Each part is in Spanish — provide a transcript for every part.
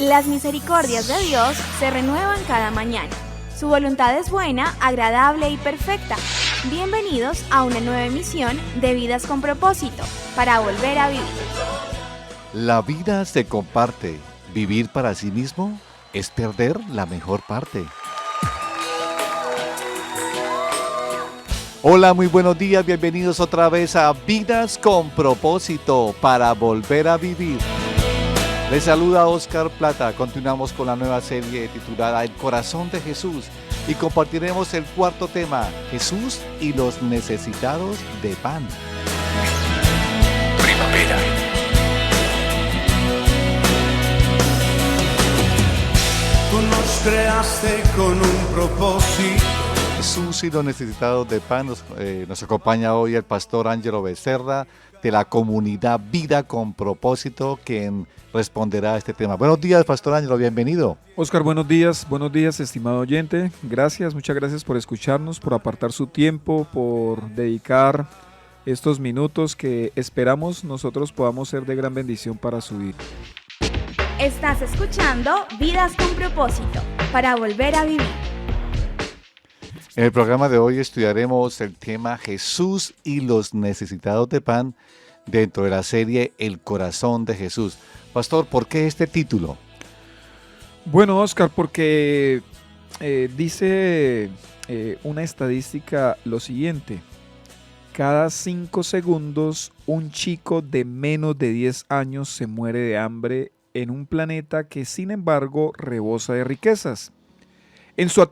Las misericordias de Dios se renuevan cada mañana. Su voluntad es buena, agradable y perfecta. Bienvenidos a una nueva emisión de Vidas con Propósito, para volver a vivir. La vida se comparte. Vivir para sí mismo es perder la mejor parte. Hola, muy buenos días, bienvenidos otra vez a Vidas con Propósito, para volver a vivir. Les saluda Oscar Plata. Continuamos con la nueva serie titulada El Corazón de Jesús y compartiremos el cuarto tema, Jesús y los necesitados de pan. Primavera. Tú nos creaste con un propósito. Jesús y los necesitados de pan. Nos acompaña hoy el pastor Ángelo Becerra de la comunidad Vida con Propósito, quien responderá a este tema. Buenos días, pastor Ángelo, bienvenido. Oscar, buenos días, estimado oyente. Muchas gracias por escucharnos, por apartar su tiempo, por dedicar estos minutos que esperamos nosotros podamos ser de gran bendición para su vida. Estás escuchando Vidas con Propósito, para volver a vivir. En el programa de hoy estudiaremos el tema Jesús y los necesitados de pan dentro de la serie El Corazón de Jesús. Pastor, ¿por qué este título? Bueno, Oscar, porque dice una estadística lo siguiente: cada 5 segundos un chico de menos de 10 años se muere de hambre en un planeta que, sin embargo, rebosa de riquezas. En su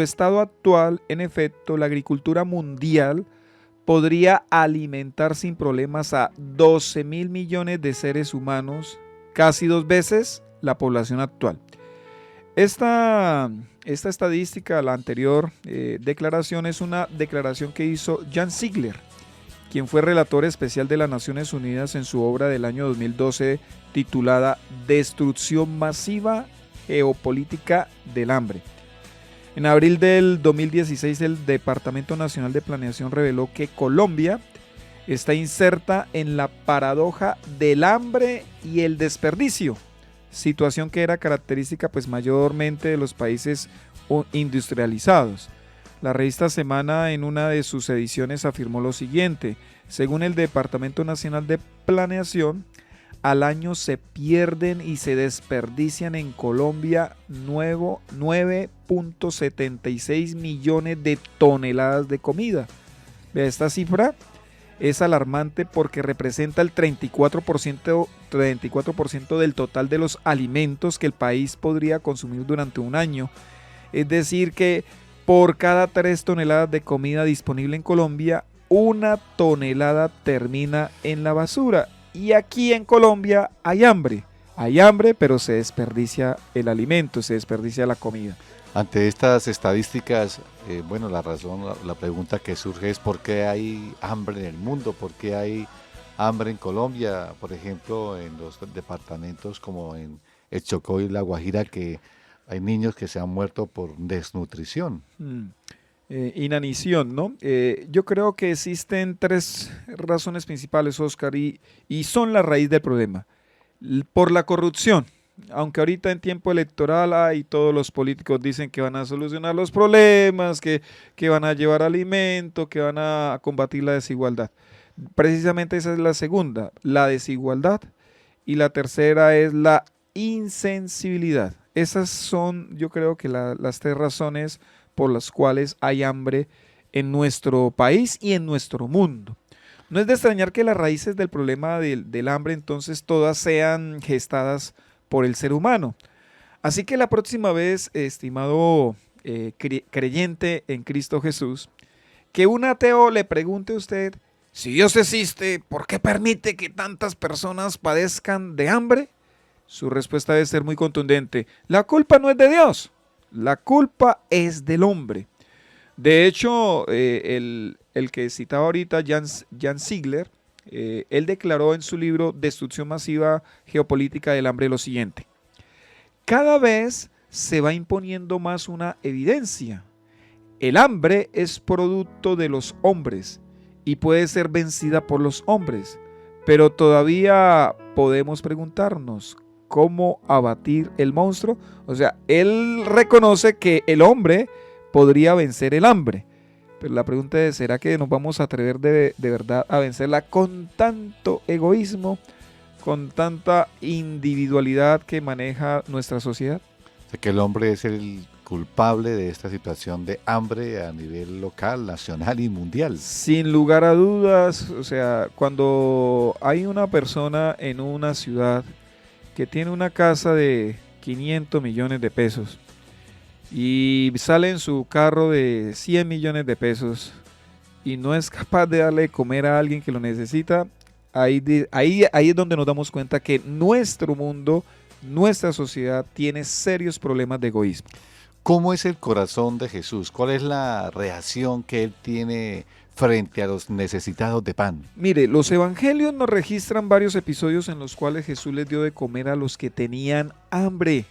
estado actual, en efecto, la agricultura mundial podría alimentar sin problemas a 12.000 millones de seres humanos, casi 2 veces la población actual. Esta estadística, la anterior declaración, es una declaración que hizo Jan Ziegler, quien fue relator especial de las Naciones Unidas en su obra del año 2012 titulada Destrucción masiva geopolítica del hambre. En abril del 2016, el Departamento Nacional de Planeación reveló que Colombia está inserta en la paradoja del hambre y el desperdicio, situación que era característica mayormente de los países industrializados. La revista Semana, en una de sus ediciones, afirmó lo siguiente: según el Departamento Nacional de Planeación, al año se pierden y se desperdician en Colombia 9.76 millones de toneladas de comida. Esta cifra es alarmante porque representa el 34% del total de los alimentos que el país podría consumir durante un año. Es decir que por cada 3 toneladas de comida disponible en Colombia, 1 tonelada termina en la basura. Y aquí en Colombia hay hambre, pero se desperdicia el alimento, se desperdicia la comida. Ante estas estadísticas, la pregunta que surge es ¿por qué hay hambre en el mundo? ¿Por qué hay hambre en Colombia? Por ejemplo, en los departamentos como en el Chocó y La Guajira, que hay niños que se han muerto por desnutrición. Inanición, ¿no? Yo creo que existen 3 razones principales, Oscar, y son la raíz del problema. Por la corrupción, aunque ahorita en tiempo electoral y todos los políticos dicen que van a solucionar los problemas, que van a llevar alimento, que van a combatir la desigualdad. Precisamente esa es la segunda, la desigualdad, y la tercera es la insensibilidad. Esas son, yo creo que las 3 razones por las cuales hay hambre en nuestro país y en nuestro mundo. No es de extrañar que las raíces del problema del hambre entonces todas sean gestadas por el ser humano. Así que la próxima vez, estimado creyente en Cristo Jesús, que un ateo le pregunte a usted: si Dios existe, ¿por qué permite que tantas personas padezcan de hambre? Su respuesta debe ser muy contundente: la culpa no es de Dios. La culpa es del hombre. De hecho, el que citaba ahorita, Jan Ziegler, él declaró en su libro Destrucción masiva geopolítica del hambre lo siguiente: cada vez se va imponiendo más una evidencia. El hambre es producto de los hombres y puede ser vencida por los hombres, pero todavía podemos preguntarnos cómo abatir el monstruo. O sea, él reconoce que el hombre podría vencer el hambre. Pero la pregunta es, ¿será que nos vamos a atrever de verdad a vencerla con tanto egoísmo, con tanta individualidad que maneja nuestra sociedad? O sea, que el hombre es el culpable de esta situación de hambre a nivel local, nacional y mundial. Sin lugar a dudas, o sea, cuando hay una persona en una ciudad que tiene una casa de 500 millones de pesos y sale en su carro de 100 millones de pesos y no es capaz de darle de comer a alguien que lo necesita, ahí es donde nos damos cuenta que nuestro mundo, nuestra sociedad tiene serios problemas de egoísmo. ¿Cómo es el corazón de Jesús? ¿Cuál es la reacción que él tiene frente a los necesitados de pan? Mire, los evangelios nos registran varios episodios en los cuales Jesús les dio de comer a los que tenían hambre.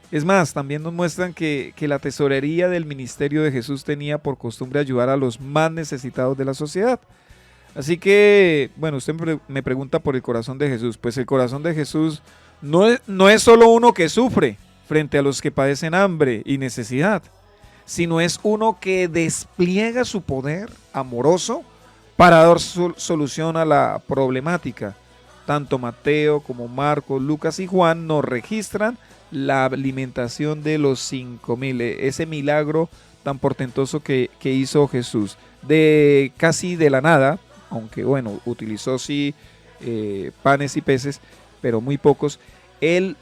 Es más, también nos muestran que la tesorería del ministerio de Jesús tenía por costumbre ayudar a los más necesitados de la sociedad. Así que, bueno, usted me pregunta por el corazón de Jesús. Pues el corazón de Jesús no es solo uno que sufre frente a los que padecen hambre y necesidad, sino es uno que despliega su poder amoroso para dar solución a la problemática. Tanto Mateo como Marcos, Lucas y Juan nos registran la alimentación de los 5,000, ese milagro tan portentoso que hizo Jesús, de casi de la nada, aunque bueno, utilizó sí panes y peces, pero muy pocos. Él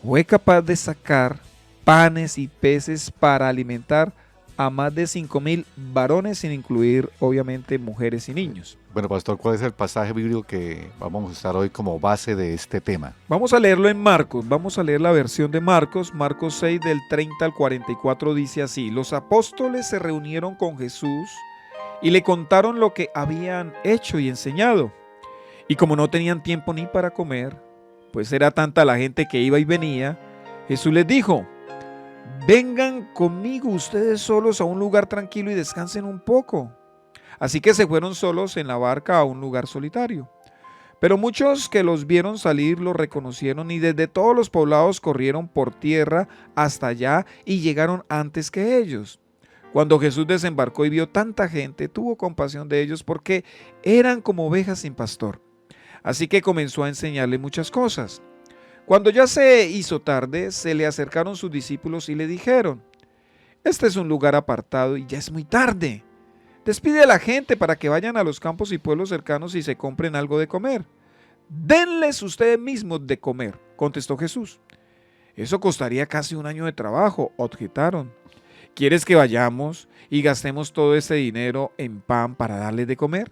fue capaz de sacar panes y peces para alimentar a más de 5,000 varones, sin incluir obviamente mujeres y niños. Bueno, pastor, ¿cuál es el pasaje bíblico que vamos a usar hoy como base de este tema? Vamos a leerlo en Marcos, vamos a leer la versión de Marcos 6 del 30 al 44 dice así: los apóstoles se reunieron con Jesús y le contaron lo que habían hecho y enseñado. Y como no tenían tiempo ni para comer, pues era tanta la gente que iba y venía, Jesús les dijo: vengan conmigo ustedes solos a un lugar tranquilo y descansen un poco. Así que se fueron solos en la barca a un lugar solitario. Pero muchos que los vieron salir los reconocieron y desde todos los poblados corrieron por tierra hasta allá y llegaron antes que ellos. Cuando Jesús desembarcó y vio tanta gente, tuvo compasión de ellos porque eran como ovejas sin pastor. Así que comenzó a enseñarle muchas cosas. Cuando ya se hizo tarde, se le acercaron sus discípulos y le dijeron: este es un lugar apartado y ya es muy tarde. Despide a la gente para que vayan a los campos y pueblos cercanos y se compren algo de comer. Denles ustedes mismos de comer, contestó Jesús. Eso costaría casi un año de trabajo, objetaron. ¿Quieres que vayamos y gastemos todo ese dinero en pan para darles de comer?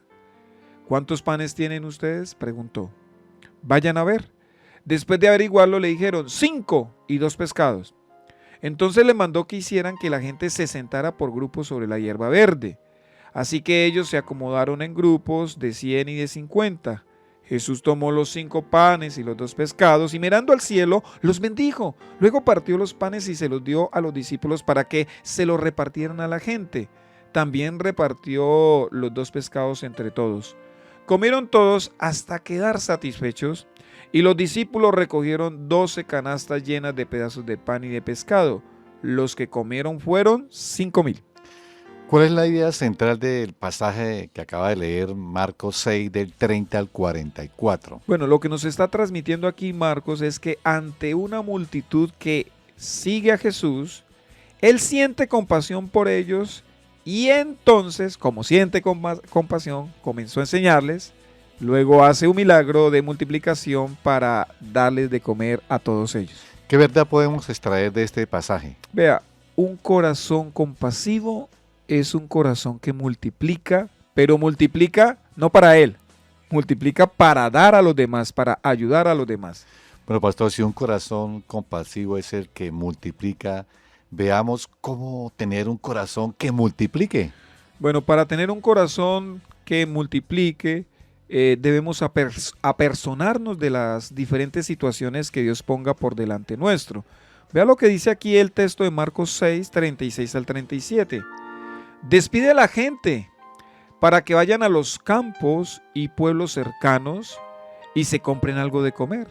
¿Cuántos panes tienen ustedes?, preguntó. Vayan a ver. Después de averiguarlo le dijeron: 5 y 2 pescados. Entonces le mandó que hicieran que la gente se sentara por grupos sobre la hierba verde. Así que ellos se acomodaron en grupos de 100 y de 50. Jesús tomó los 5 panes y los 2 pescados y mirando al cielo los bendijo. Luego partió los panes y se los dio a los discípulos para que se los repartieran a la gente. También repartió los 2 pescados entre todos. Comieron todos hasta quedar satisfechos y los discípulos recogieron 12 canastas llenas de pedazos de pan y de pescado. Los que comieron fueron 5,000. ¿Cuál es la idea central del pasaje que acaba de leer Marcos 6 del 30 al 44? Bueno, lo que nos está transmitiendo aquí Marcos es que ante una multitud que sigue a Jesús, él siente compasión por ellos y entonces, como siente compasión, comenzó a enseñarles. Luego hace un milagro de multiplicación para darles de comer a todos ellos. ¿Qué verdad podemos extraer de este pasaje? Vea, un corazón compasivo es un corazón que multiplica, pero multiplica no para él, multiplica para dar a los demás, para ayudar a los demás. Bueno, pastor, si un corazón compasivo es el que multiplica, veamos cómo tener un corazón que multiplique. Bueno, para tener un corazón que multiplique, debemos apersonarnos de las diferentes situaciones que Dios ponga por delante nuestro. Vea lo que dice aquí el texto de Marcos 6, 36 al 37. Despide a la gente para que vayan a los campos y pueblos cercanos y se compren algo de comer.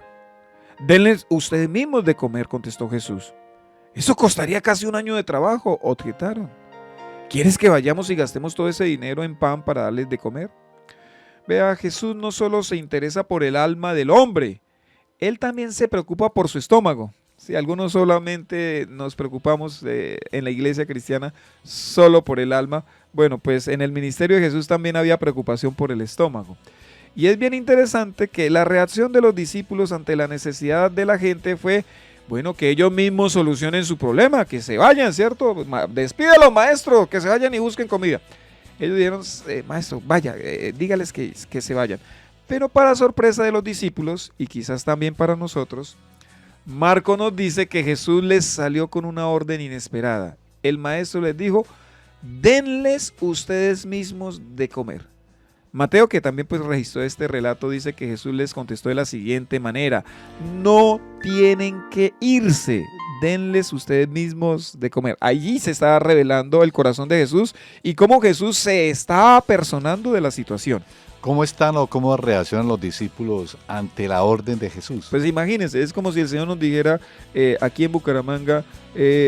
Denles ustedes mismos de comer, contestó Jesús. Eso costaría casi un año de trabajo, objetaron. ¿Quieres que vayamos y gastemos todo ese dinero en pan para darles de comer? Vea, Jesús no solo se interesa por el alma del hombre, Él también se preocupa por su estómago. Sí, algunos solamente nos preocupamos en la iglesia cristiana solo por el alma. Bueno, pues en el ministerio de Jesús también había preocupación por el estómago. Y es bien interesante que la reacción de los discípulos ante la necesidad de la gente fue, bueno, que ellos mismos solucionen su problema, que se vayan, ¿cierto? Despídalos, maestro, que se vayan y busquen comida. Ellos dijeron, maestro, vaya, dígales que se vayan. Pero para sorpresa de los discípulos, y quizás también para nosotros, Marco nos dice que Jesús les salió con una orden inesperada. El maestro les dijo, denles ustedes mismos de comer. Mateo, que también pues registró este relato, dice que Jesús les contestó de la siguiente manera: no tienen que irse, denles ustedes mismos de comer. Allí se estaba revelando el corazón de Jesús y cómo Jesús se estaba apersonando de la situación. ¿Cómo están o cómo reaccionan los discípulos ante la orden de Jesús? Pues imagínense, es como si el Señor nos dijera aquí en Bucaramanga,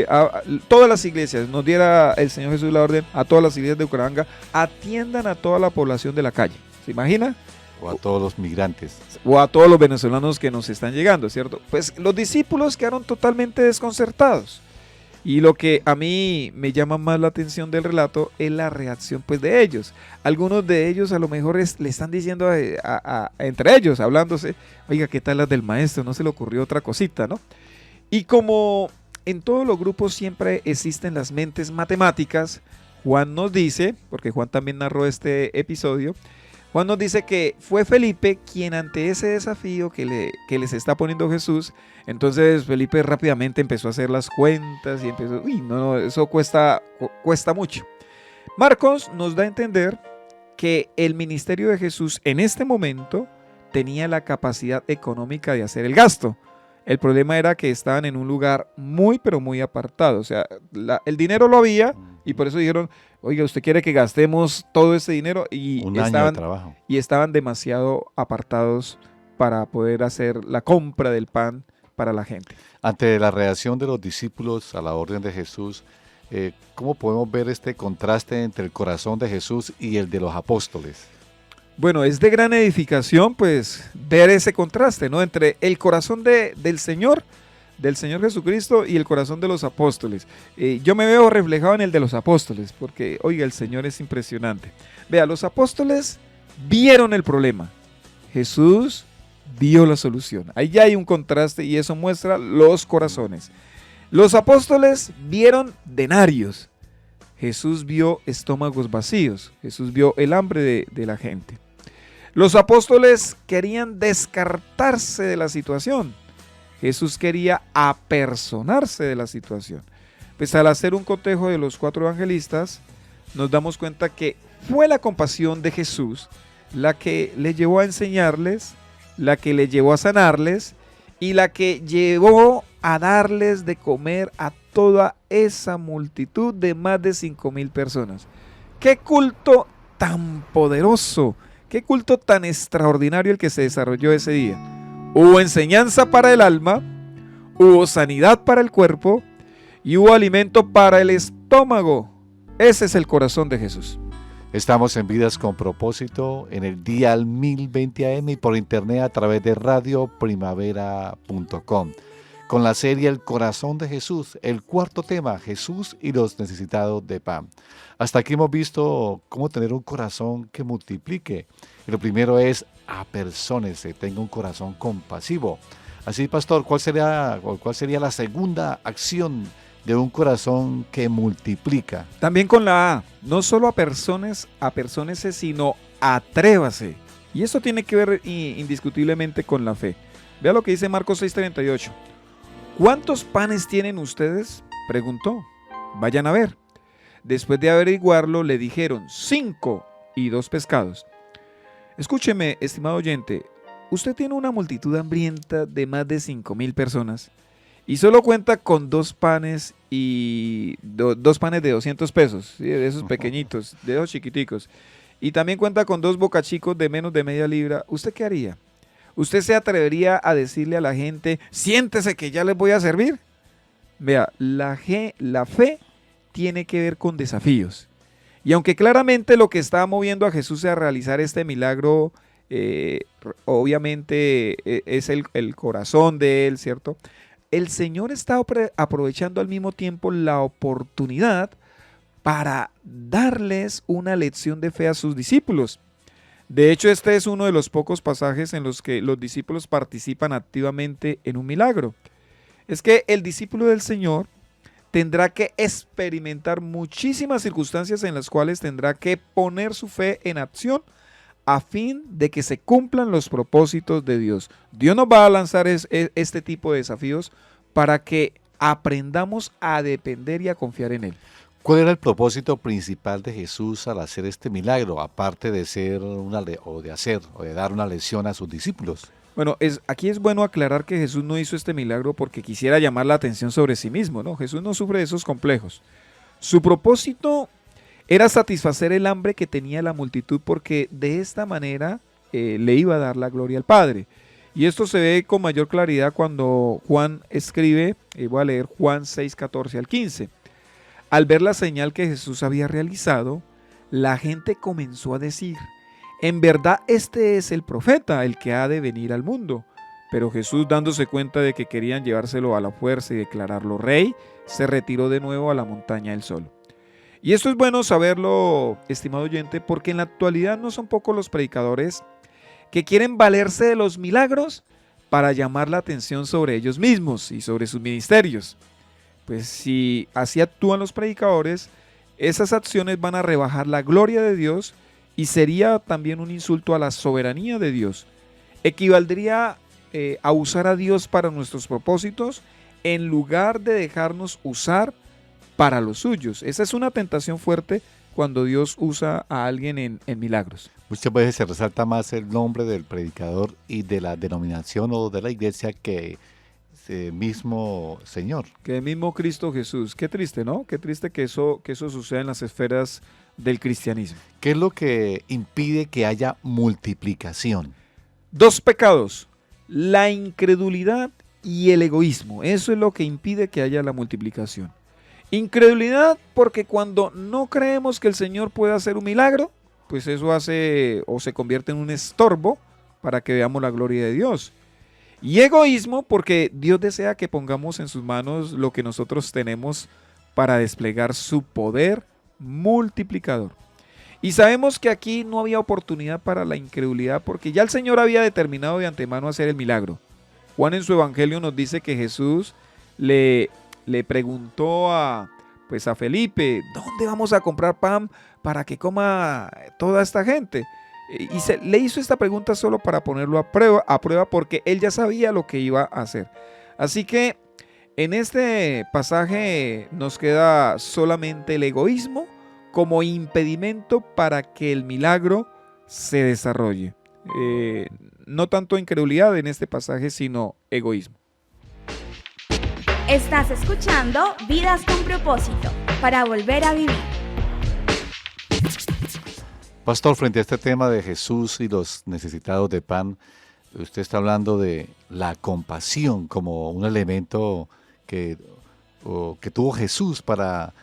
a todas las iglesias, nos diera el Señor Jesús la orden a todas las iglesias de Bucaramanga, atiendan a toda la población de la calle. ¿Se imagina? O a todos los migrantes. O a todos los venezolanos que nos están llegando, ¿cierto? Pues los discípulos quedaron totalmente desconcertados. Y lo que a mí me llama más la atención del relato es la reacción pues de ellos. Algunos de ellos a lo mejor le están diciendo entre ellos, hablándose, oiga, ¿qué tal las del maestro? No se le ocurrió otra cosita, ¿no? Y como en todos los grupos siempre existen las mentes matemáticas, Juan nos dice, porque Juan también narró este episodio, Juan nos dice que fue Felipe quien ante ese desafío que les está poniendo Jesús, entonces Felipe rápidamente empezó a hacer las cuentas y empezó, no, eso cuesta mucho. Marcos nos da a entender que el ministerio de Jesús en este momento tenía la capacidad económica de hacer el gasto. El problema era que estaban en un lugar muy, pero muy apartado. O sea, el dinero lo había y por eso dijeron, oiga, ¿usted quiere que gastemos todo ese dinero? Y un año de trabajo. Y estaban demasiado apartados para poder hacer la compra del pan para la gente. Ante la reacción de los discípulos a la orden de Jesús, ¿cómo podemos ver este contraste entre el corazón de Jesús y el de los apóstoles? Bueno, es de gran edificación pues ver ese contraste, ¿no? Entre el corazón del Señor Jesucristo y el corazón de los apóstoles. Yo me veo reflejado en el de los apóstoles porque, oiga, el Señor es impresionante. Vea, los apóstoles vieron el problema. Jesús vio la solución. Ahí ya hay un contraste y eso muestra los corazones. Los apóstoles vieron denarios. Jesús vio estómagos vacíos. Jesús vio el hambre de la gente. Los apóstoles querían descartarse de la situación. Jesús quería apersonarse de la situación. Pues al hacer un cotejo de los 4 evangelistas, nos damos cuenta que fue la compasión de Jesús la que le llevó a enseñarles, la que le llevó a sanarles y la que llevó a darles de comer a toda esa multitud de más de 5,000 personas. ¡Qué culto tan poderoso! ¡Qué culto tan extraordinario el que se desarrolló ese día! Hubo enseñanza para el alma, hubo sanidad para el cuerpo y hubo alimento para el estómago. Ese es el corazón de Jesús. Estamos en Vidas con Propósito en el dial 1020 AM y por internet a través de radioprimavera.com con la serie El Corazón de Jesús, el 4º tema, Jesús y los necesitados de pan. Hasta aquí hemos visto cómo tener un corazón que multiplique. Y lo primero es apersónese, tenga un corazón compasivo. Así, pastor, ¿cuál sería la segunda acción de un corazón que multiplica? También con la A, no solo apersónese, sino atrévase. Y eso tiene que ver indiscutiblemente con la fe. Vea lo que dice Marcos 6:38. ¿Cuántos panes tienen ustedes?, preguntó. Vayan a ver. Después de averiguarlo, le dijeron 5 y 2 pescados. Escúcheme, estimado oyente, usted tiene una multitud hambrienta de más de 5,000 personas y solo cuenta con 2 panes y 2 panes de 200 pesos, ¿sí? De esos pequeñitos, de esos chiquiticos. Y también cuenta con 2 bocachicos de menos de media libra. ¿Usted qué haría? ¿Usted se atrevería a decirle a la gente, siéntese que ya les voy a servir? Vea, la fe tiene que ver con desafíos. Y aunque claramente lo que está moviendo a Jesús a realizar este milagro, obviamente es el corazón de él, ¿cierto? El Señor está aprovechando al mismo tiempo la oportunidad para darles una lección de fe a sus discípulos. De hecho, este es uno de los pocos pasajes en los que los discípulos participan activamente en un milagro. Es que el discípulo del Señor tendrá que experimentar muchísimas circunstancias en las cuales tendrá que poner su fe en acción a fin de que se cumplan los propósitos de Dios. Dios nos va a lanzar este tipo de desafíos para que aprendamos a depender y a confiar en Él. ¿Cuál era el propósito principal de Jesús al hacer este milagro, aparte de de dar una lección a sus discípulos? Bueno, aquí es bueno aclarar que Jesús no hizo este milagro porque quisiera llamar la atención sobre sí mismo, ¿no? Jesús no sufre de esos complejos. Su propósito era satisfacer el hambre que tenía la multitud porque de esta manera le iba a dar la gloria al Padre. Y esto se ve con mayor claridad cuando Juan escribe, voy a leer Juan 6, 14 al 15. Al ver la señal que Jesús había realizado, la gente comenzó a decir, en verdad este es el profeta, el que ha de venir al mundo. Pero Jesús, dándose cuenta de que querían llevárselo a la fuerza y declararlo rey, se retiró de nuevo a la montaña él solo. Y esto es bueno saberlo, estimado oyente, porque en la actualidad no son pocos los predicadores que quieren valerse de los milagros para llamar la atención sobre ellos mismos y sobre sus ministerios. Pues si así actúan los predicadores, esas acciones van a rebajar la gloria de Dios y sería también un insulto a la soberanía de Dios. Equivaldría a usar a Dios para nuestros propósitos en lugar de dejarnos usar para los suyos. Esa es una tentación fuerte cuando Dios usa a alguien en milagros. Muchas veces se resalta más el nombre del predicador y de la denominación o de la iglesia que el mismo Señor. Que el mismo Cristo Jesús. Qué triste, ¿no? Qué triste que eso suceda en las esferas del cristianismo. ¿Qué es lo que impide que haya multiplicación? Dos pecados, la incredulidad y el egoísmo. Eso es lo que impide que haya la multiplicación. Incredulidad porque cuando no creemos que el Señor pueda hacer un milagro, pues eso hace o se convierte en un estorbo para que veamos la gloria de Dios. Y egoísmo porque Dios desea que pongamos en sus manos lo que nosotros tenemos para desplegar su poder multiplicador. Y sabemos que aquí no había oportunidad para la incredulidad porque ya el Señor había determinado de antemano hacer el milagro. Juan en su evangelio nos dice que Jesús le preguntó a Felipe, ¿dónde vamos a comprar pan para que coma toda esta gente? Y le hizo esta pregunta solo para ponerlo a prueba porque él ya sabía lo que iba a hacer. Así que en este pasaje nos queda solamente el egoísmo como impedimento para que el milagro se desarrolle. No tanto incredulidad en este pasaje, sino egoísmo. Estás escuchando Vidas con Propósito, para volver a vivir. Pastor, frente a este tema de Jesús y los necesitados de pan, usted está hablando de la compasión como un elemento que tuvo Jesús para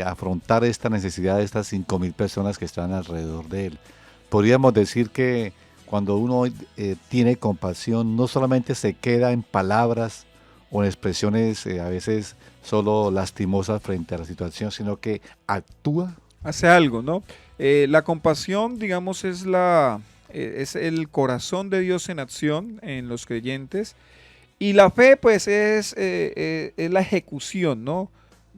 afrontar esta necesidad de estas 5,000 personas que están alrededor de él. Podríamos decir que cuando uno tiene compasión, no solamente se queda en palabras o en expresiones a veces solo lastimosas frente a la situación, sino que actúa. Hace algo, ¿no? La compasión, digamos, es el corazón de Dios en acción en los creyentes. Y la fe, pues, es la ejecución, ¿no?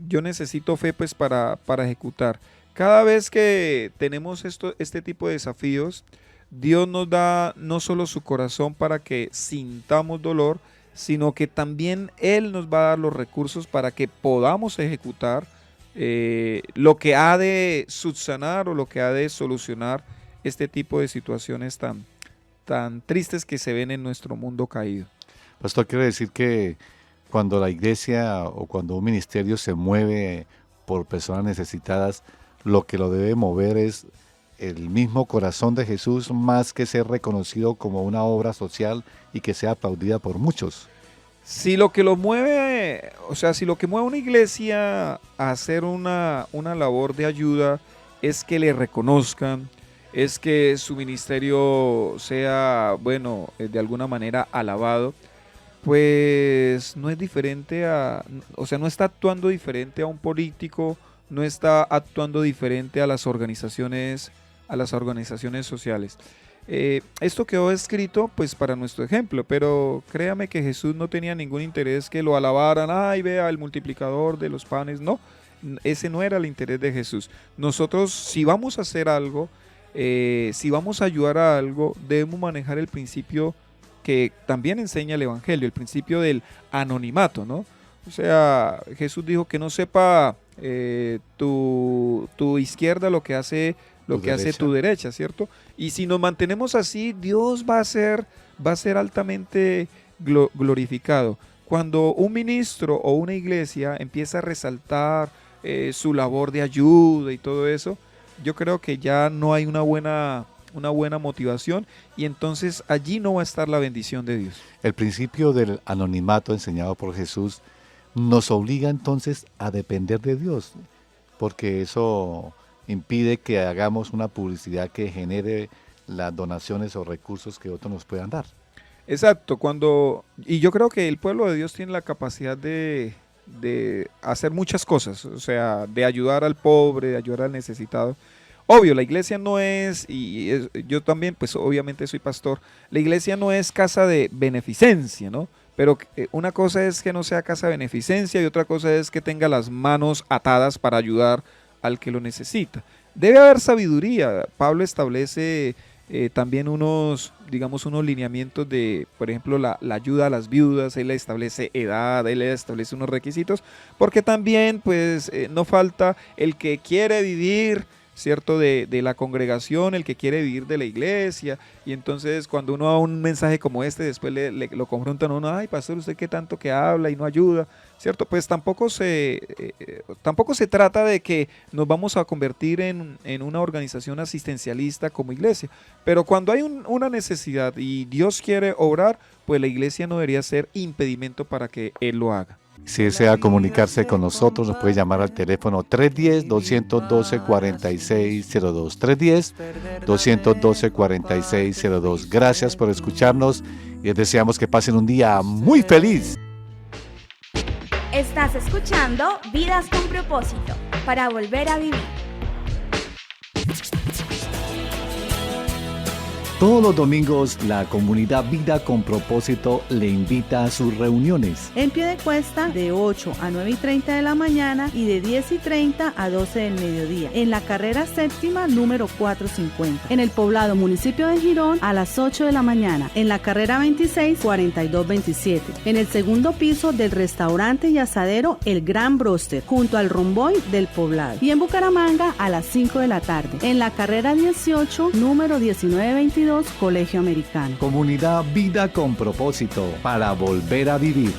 Yo necesito fe, pues, para ejecutar. Cada vez que tenemos este tipo de desafíos, Dios nos da no solo su corazón para que sintamos dolor, sino que también Él nos va a dar los recursos para que podamos ejecutar lo que ha de subsanar o lo que ha de solucionar este tipo de situaciones tan tristes que se ven en nuestro mundo caído. Pastor, quiere decir que cuando la iglesia o cuando un ministerio se mueve por personas necesitadas, lo que lo debe mover es el mismo corazón de Jesús más que ser reconocido como una obra social y que sea aplaudida por muchos? Si lo que lo mueve, o sea, si lo que mueve a una iglesia a hacer una labor de ayuda es que le reconozcan, es que su ministerio sea, bueno, de alguna manera alabado, pues no es diferente o sea, no está actuando diferente a un político, no está actuando diferente a las organizaciones sociales. Esto quedó escrito pues para nuestro ejemplo, pero créame que Jesús no tenía ningún interés que lo alabaran, ay, vea el multiplicador de los panes, no, ese no era el interés de Jesús. Nosotros, si vamos a hacer algo, si vamos a ayudar a algo, debemos manejar el principio que también enseña el Evangelio, el principio del anonimato, ¿no? O sea, Jesús dijo que no sepa tu izquierda lo que hace tu derecha, ¿cierto? Y si nos mantenemos así, Dios va a ser altamente glorificado. Cuando un ministro o una iglesia empieza a resaltar su labor de ayuda y todo eso, yo creo que ya no hay una buena motivación y entonces allí no va a estar la bendición de Dios. El principio del anonimato enseñado por Jesús nos obliga entonces a depender de Dios, porque eso impide que hagamos una publicidad que genere las donaciones o recursos que otros nos puedan dar. Exacto, y yo creo que el pueblo de Dios tiene la capacidad de hacer muchas cosas, o sea, de ayudar al pobre, de ayudar al necesitado. Obvio, la iglesia no es, yo también pues obviamente soy pastor, la iglesia no es casa de beneficencia, ¿no? Pero una cosa es que no sea casa de beneficencia y otra cosa es que tenga las manos atadas para ayudar al que lo necesita. Debe haber sabiduría. Pablo establece también unos lineamientos de, por ejemplo, la ayuda a las viudas. Él establece edad, él establece unos requisitos, porque también pues no falta el que quiere vivir, ¿cierto?, de la congregación, el que quiere vivir de la iglesia, y entonces cuando uno da un mensaje como este, después lo confrontan a uno, ay, pastor, usted qué tanto que habla y no ayuda, ¿cierto? Pues tampoco se trata de que nos vamos a convertir en una organización asistencialista como iglesia, pero cuando hay una necesidad y Dios quiere obrar, pues la iglesia no debería ser impedimento para que Él lo haga. Si desea comunicarse con nosotros, nos puede llamar al teléfono 310-212-4602. 310-212-4602. Gracias por escucharnos y les deseamos que pasen un día muy feliz. Estás escuchando Vidas con Propósito, para volver a vivir. Todos los domingos, la comunidad Vida con Propósito le invita a sus reuniones. En Piedecuesta, de 8 a 9:30 de la mañana y de 10:30 a 12 del mediodía. En la carrera séptima, número 450. En el poblado municipio de Girón, a las 8 de la mañana. En la carrera 26, 4227. En el segundo piso del restaurante y asadero El Gran Broster, junto al Romboy del poblado. Y en Bucaramanga, a las 5 de la tarde. En la carrera 18, número 1922, Colegio Americano. Comunidad Vida con Propósito, para volver a vivir.